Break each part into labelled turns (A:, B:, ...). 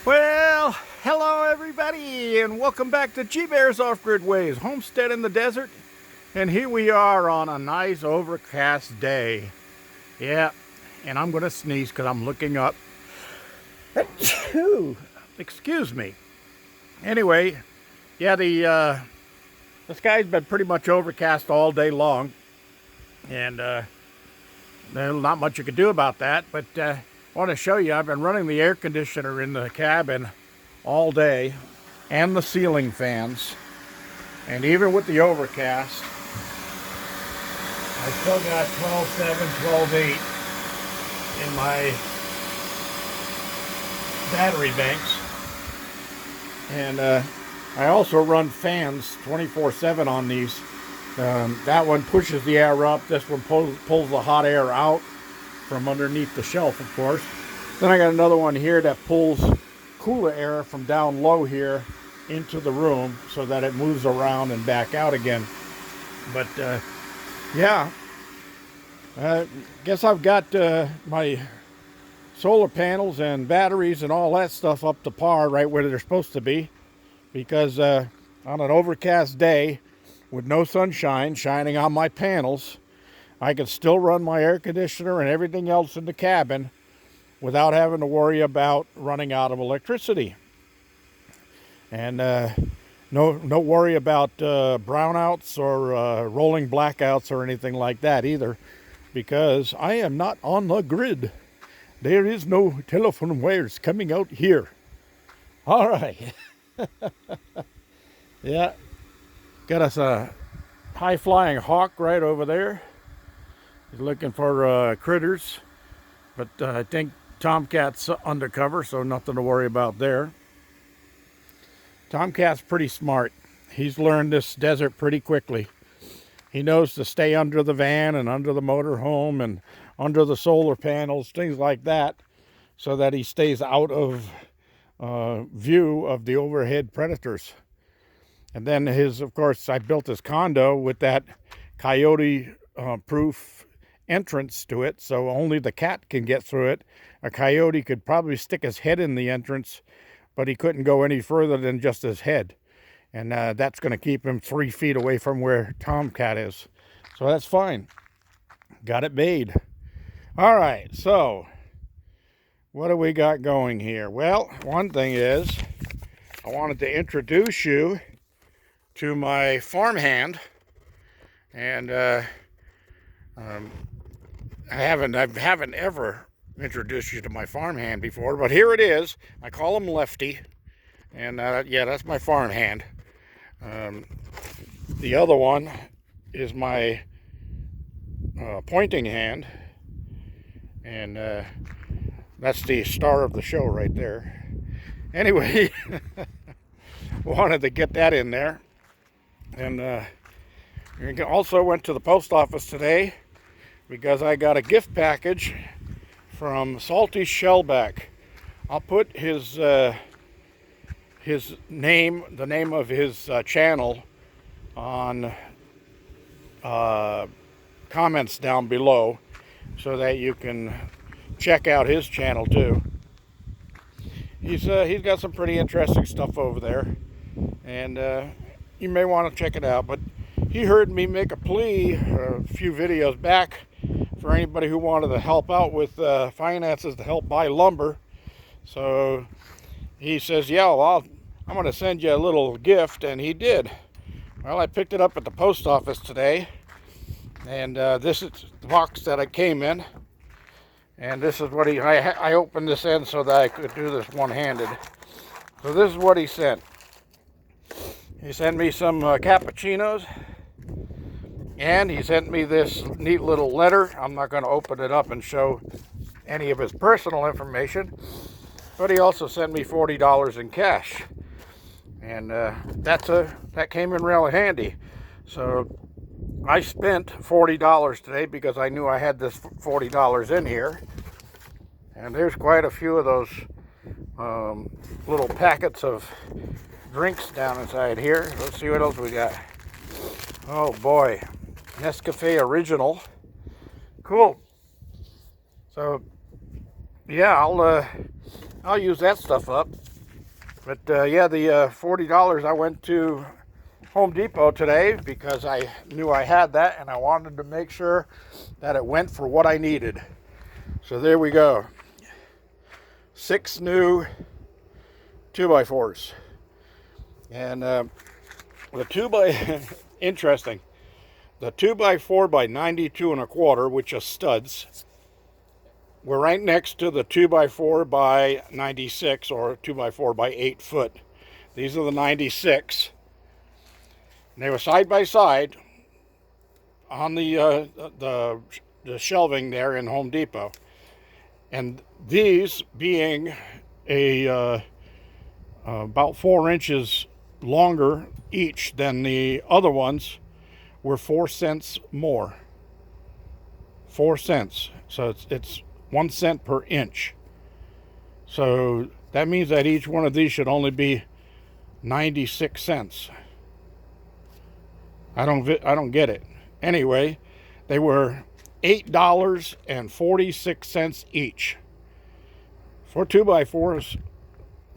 A: Well, hello everybody, and welcome back to G-Bear's Off-Grid Ways, homestead in the desert. And here we are on a nice overcast day. Yeah, and I'm gonna sneeze because I'm looking up. Excuse me. Anyway, yeah, the sky's been pretty much overcast all day long, and there's not much you can do about that. But I want to show you, I've been running the air conditioner in the cabin all day, and the ceiling fans, and even with the overcast, I still got 12.7, 12.8 in my battery banks. And I also run fans 24/7 on these. That one pushes the air up. This one pulls the hot air out from underneath the shelf, of course. Then I got another one here that pulls cooler air from down low here into the room so that it moves around and back out again. But yeah, guess I've got my solar panels and batteries and all that stuff up to par, right where they're supposed to be, because on an overcast day with no sunshine shining on my panels, I can still run my air conditioner and everything else in the cabin without having to worry about running out of electricity. And no worry about brownouts or rolling blackouts or anything like that either, because I am not on the grid. There is no telephone wires coming out here. All right. Yeah, got us a high-flying hawk right over there. He's looking for critters, but I think Tomcat's undercover, so nothing to worry about there. Tomcat's pretty smart. He's learned this desert pretty quickly. He knows to stay under the van and under the motorhome and under the solar panels, things like that, so that he stays out of view of the overhead predators. And then of course, I built this condo with that coyote proof entrance to it, so only the cat can get through it. A coyote could probably stick his head in the entrance, but he couldn't go any further than just his head. And that's going to keep him 3 feet away from where Tomcat is. So that's fine. Got it made. All right, so what do we got going here? Well, one thing is, I wanted to introduce you to my farmhand. And I haven't ever introduced you to my farmhand before, but here it is. I call him Lefty, and yeah, that's my farmhand. The other one is my pointing hand, and that's the star of the show right there. Anyway, wanted to get that in there. And also went to the post office today because I got a gift package from Salty Shellback. I'll put his name, the name of his channel, on comments down below so that you can check out his channel too. He's got some pretty interesting stuff over there, and you may want to check it out. But he heard me make a plea a few videos back for anybody who wanted to help out with finances to help buy lumber. So he says, yeah, well, I'm going to send you a little gift, and he did. Well, I picked it up at the post office today, and this is the box that it came in. And this is what I opened this end so that I could do this one-handed. So this is what he sent. He sent me some cappuccinos, and he sent me this neat little letter. I'm not going to open it up and show any of his personal information, but he also sent me $40 in cash, and that came in real handy. So I spent $40 today because I knew I had this $40 in here, and there's quite a few of those little packets of drinks down inside here. Let's see what else we got. Oh boy, Nescafe Original. Cool. So yeah, I'll use that stuff up. But yeah, the $40 I went to Home Depot today because I knew I had that and I wanted to make sure that it went for what I needed. So there we go. 6 new 2x4s. And the 2x interesting. The 2x4 by 92 1/4, which are studs, we're right next to the 2x4 by 96 or 2x4 by 8 foot. These are the 96. And they were side by side on the shelving there in Home Depot. And these being about 4 inches longer each than the other ones were 4 cents more. 4 cents. So it's 1 cent per inch. So that means that each one of these should only be 96 cents. I don't get it. Anyway, they were $8.46 each for 2x4s,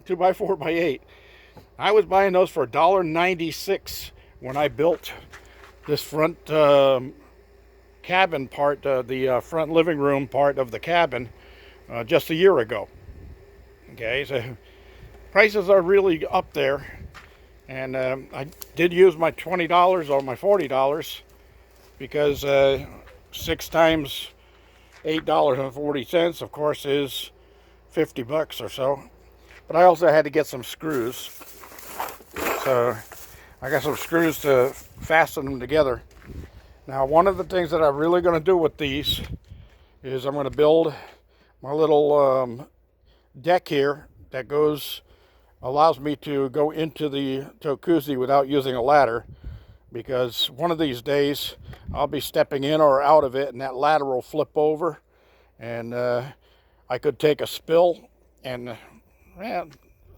A: 2x4 by 8. I was buying those for $1.96 when I built this front cabin part, the front living room part of the cabin, just a year ago. Okay, so prices are really up there, and I did use my $20 or my $40 because 6 times $8.40, of course, is $50 or so. But I also had to get some screws, so I got some screws to fasten them together. Now, one of the things that I'm really going to do with these is I'm going to build my little deck here that allows me to go into the jacuzzi without using a ladder, because one of these days I'll be stepping in or out of it and that ladder will flip over and I could take a spill, and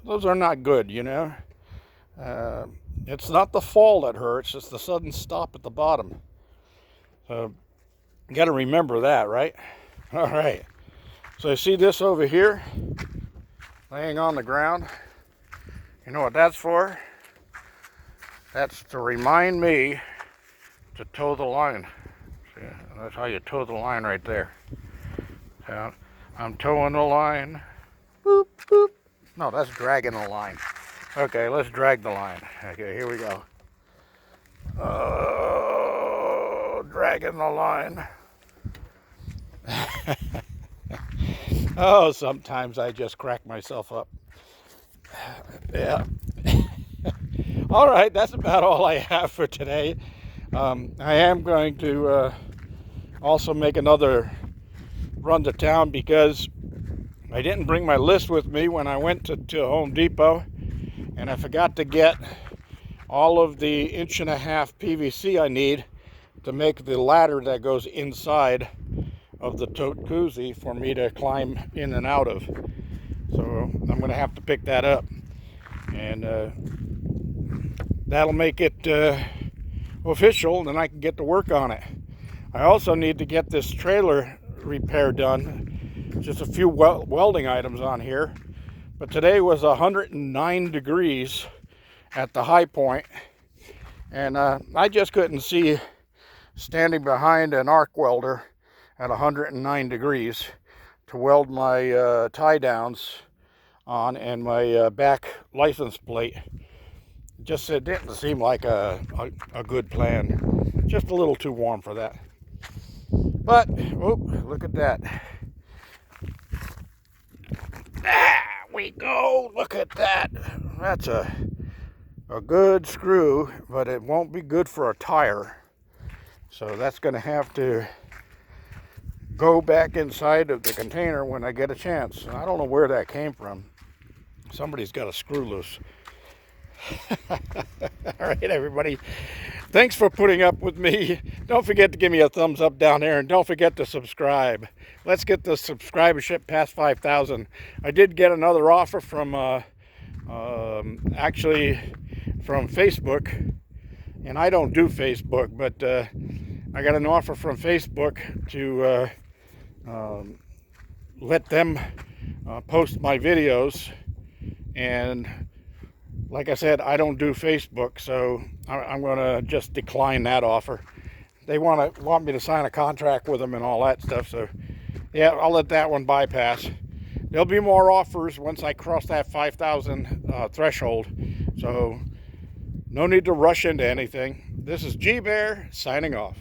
A: those are not good, you know. It's not the fall that hurts, it's the sudden stop at the bottom. So you got to remember that, right? All right. So you see this over here laying on the ground? You know what that's for? That's to remind me to toe the line. See, that's how you toe the line right there. So I'm towing the line. Boop, boop. No, that's dragging the line. Okay, let's drag the line. Okay, here we go. Dragging the line. Oh, sometimes I just crack myself up. Yeah. All right, that's about all I have for today. I am going to also make another run to town because I didn't bring my list with me when I went to Home Depot, and I forgot to get all of the 1.5 PVC I need to make the ladder that goes inside of the jacuzzi for me to climb in and out of. So I'm going to have to pick that up, and that'll make it official, and then I can get to work on it. I also need to get this trailer repair done. Just a few welding items on here, but today was 109 degrees at the high point, and I just couldn't see standing behind an arc welder at 109 degrees to weld my tie downs on and my back license plate. Just it didn't seem like a good plan. Just a little too warm for that. But oh, look at that. There we go. Look at that. That's a good screw, but it won't be good for a tire. So that's going to have to go back inside of the container when I get a chance. I don't know where that came from. Somebody's got a screw loose. All right, everybody. Thanks for putting up with me. Don't forget to give me a thumbs up down there, and don't forget to subscribe. Let's get the subscribership past 5,000. I did get another offer from actually from Facebook, and I don't do Facebook, but I got an offer from Facebook to let them post my videos and like I said, I don't do Facebook, so I'm going to just decline that offer. They want me to sign a contract with them and all that stuff, so yeah, I'll let that one bypass. There'll be more offers once I cross that 5,000 threshold, so no need to rush into anything. This is G Bear signing off.